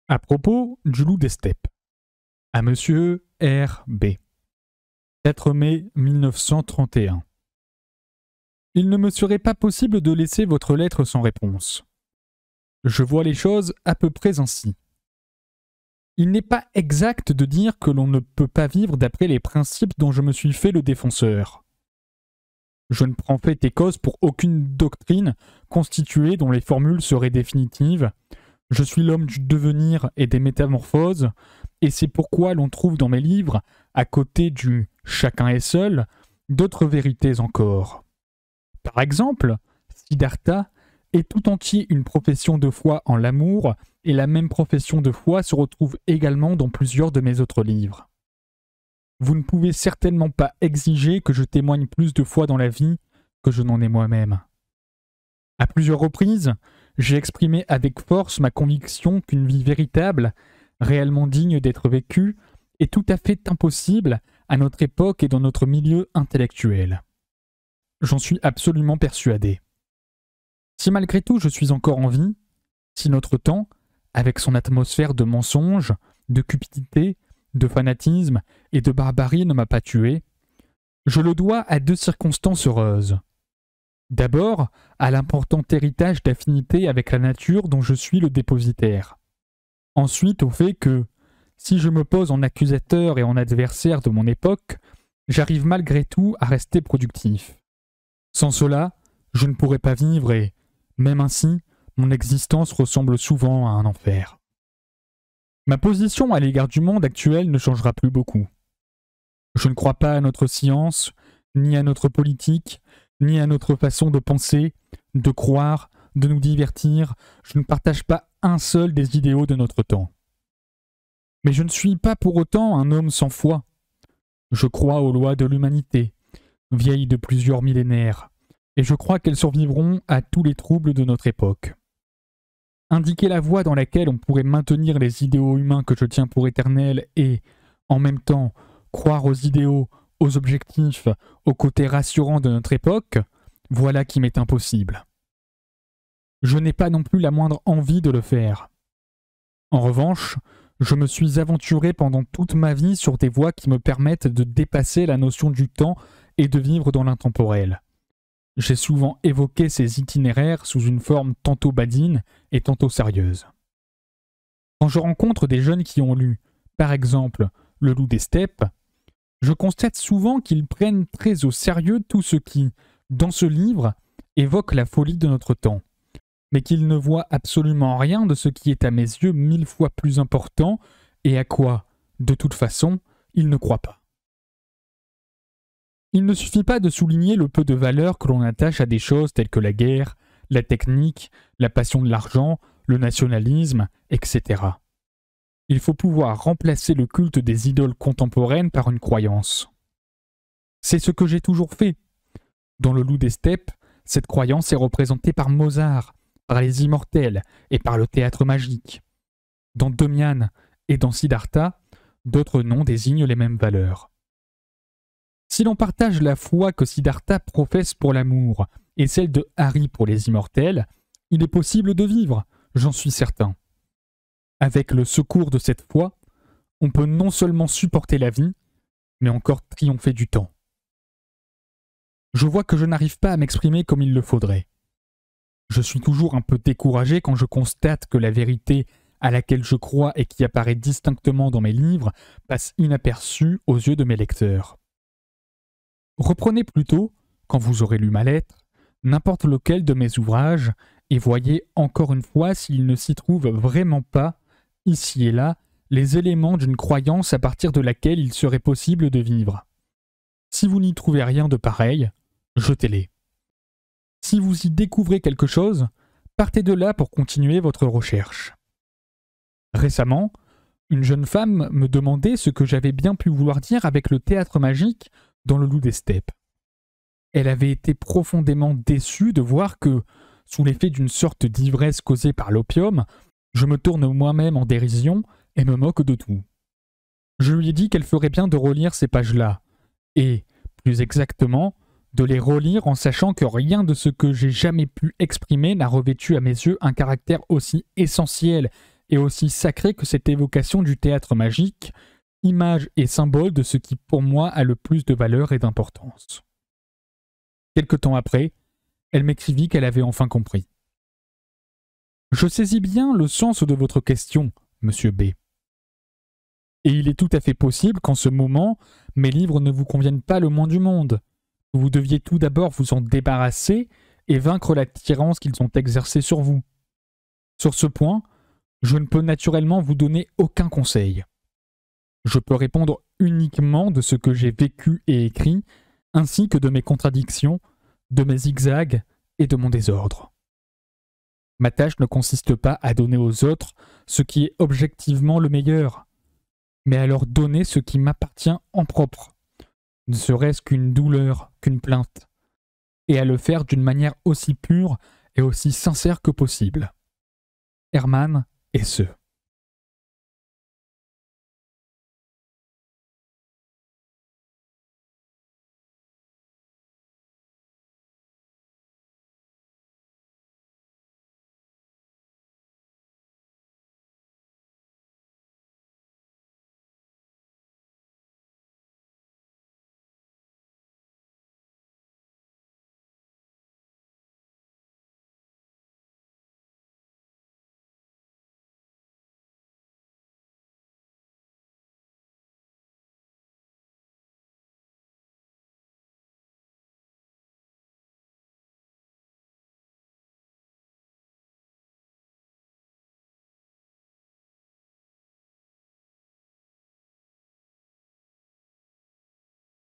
À propos du loup des steppes. À Monsieur R.B. 4 mai 1931. Il ne me serait pas possible de laisser votre lettre sans réponse. Je vois les choses à peu près ainsi. Il n'est pas exact de dire que l'on ne peut pas vivre d'après les principes dont je me suis fait le défenseur. Je ne prends fait et cause pour aucune doctrine constituée dont les formules seraient définitives. Je suis l'homme du devenir et des métamorphoses, et c'est pourquoi l'on trouve dans mes livres, à côté du « chacun est seul », d'autres vérités encore. Par exemple, Siddhartha est tout entier une profession de foi en l'amour, et la même profession de foi se retrouve également dans plusieurs de mes autres livres. Vous ne pouvez certainement pas exiger que je témoigne plus de foi dans la vie que je n'en ai moi-même. À plusieurs reprises, j'ai exprimé avec force ma conviction qu'une vie véritable, réellement digne d'être vécue, est tout à fait impossible à notre époque et dans notre milieu intellectuel. J'en suis absolument persuadé. Si malgré tout je suis encore en vie, si notre temps, avec son atmosphère de mensonge, de cupidité, de fanatisme et de barbarie ne m'a pas tué, je le dois à deux circonstances heureuses. D'abord, à l'important héritage d'affinité avec la nature dont je suis le dépositaire. Ensuite, au fait que, si je me pose en accusateur et en adversaire de mon époque, j'arrive malgré tout à rester productif. Sans cela, je ne pourrais pas vivre et, même ainsi, mon existence ressemble souvent à un enfer. Ma position à l'égard du monde actuel ne changera plus beaucoup. Je ne crois pas à notre science, ni à notre politique, ni à notre façon de penser, de croire, de nous divertir. Je ne partage pas un seul des idéaux de notre temps. Mais je ne suis pas pour autant un homme sans foi. Je crois aux lois de l'humanité, vieilles de plusieurs millénaires, et je crois qu'elles survivront à tous les troubles de notre époque. Indiquer la voie dans laquelle on pourrait maintenir les idéaux humains que je tiens pour éternels et, en même temps, croire aux idéaux, aux objectifs, aux côtés rassurants de notre époque, voilà qui m'est impossible. Je n'ai pas non plus la moindre envie de le faire. En revanche, je me suis aventuré pendant toute ma vie sur des voies qui me permettent de dépasser la notion du temps et de vivre dans l'intemporel. J'ai souvent évoqué ces itinéraires sous une forme tantôt badine et tantôt sérieuse. Quand je rencontre des jeunes qui ont lu, par exemple, Le loup des steppes, je constate souvent qu'ils prennent très au sérieux tout ce qui, dans ce livre, évoque la folie de notre temps, mais qu'ils ne voient absolument rien de ce qui est à mes yeux 1000 fois plus important et à quoi, de toute façon, ils ne croient pas. Il ne suffit pas de souligner le peu de valeur que l'on attache à des choses telles que la guerre, la technique, la passion de l'argent, le nationalisme, etc. Il faut pouvoir remplacer le culte des idoles contemporaines par une croyance. C'est ce que j'ai toujours fait. Dans Le loup des steppes, cette croyance est représentée par Mozart, par les immortels et par le théâtre magique. Dans Demian et dans Siddhartha, d'autres noms désignent les mêmes valeurs. Si l'on partage la foi que Siddhartha professe pour l'amour et celle de Hari pour les immortels, il est possible de vivre, j'en suis certain. Avec le secours de cette foi, on peut non seulement supporter la vie, mais encore triompher du temps. Je vois que je n'arrive pas à m'exprimer comme il le faudrait. Je suis toujours un peu découragé quand je constate que la vérité à laquelle je crois et qui apparaît distinctement dans mes livres passe inaperçue aux yeux de mes lecteurs. Reprenez plutôt, quand vous aurez lu ma lettre, n'importe lequel de mes ouvrages et voyez encore une fois s'il ne s'y trouve vraiment pas, ici et là, les éléments d'une croyance à partir de laquelle il serait possible de vivre. Si vous n'y trouvez rien de pareil, jetez-les. Si vous y découvrez quelque chose, partez de là pour continuer votre recherche. Récemment, une jeune femme me demandait ce que j'avais bien pu vouloir dire avec le théâtre magique dans Le loup des steppes. Elle avait été profondément déçue de voir que, sous l'effet d'une sorte d'ivresse causée par l'opium, je me tourne moi-même en dérision et me moque de tout. Je lui ai dit qu'elle ferait bien de relire ces pages-là, et, plus exactement, de les relire en sachant que rien de ce que j'ai jamais pu exprimer n'a revêtu à mes yeux un caractère aussi essentiel et aussi sacré que cette évocation du théâtre magique, image et symbole de ce qui pour moi a le plus de valeur et d'importance. Quelque temps après, elle m'écrivit qu'elle avait enfin compris. Je saisis bien le sens de votre question, monsieur B. Et il est tout à fait possible qu'en ce moment, mes livres ne vous conviennent pas le moins du monde. Vous deviez tout d'abord vous en débarrasser et vaincre l'attirance qu'ils ont exercée sur vous. Sur ce point, je ne peux naturellement vous donner aucun conseil. Je peux répondre uniquement de ce que j'ai vécu et écrit, ainsi que de mes contradictions, de mes zigzags et de mon désordre. Ma tâche ne consiste pas à donner aux autres ce qui est objectivement le meilleur, mais à leur donner ce qui m'appartient en propre, ne serait-ce qu'une douleur, qu'une plainte, et à le faire d'une manière aussi pure et aussi sincère que possible. Hermann et Seux.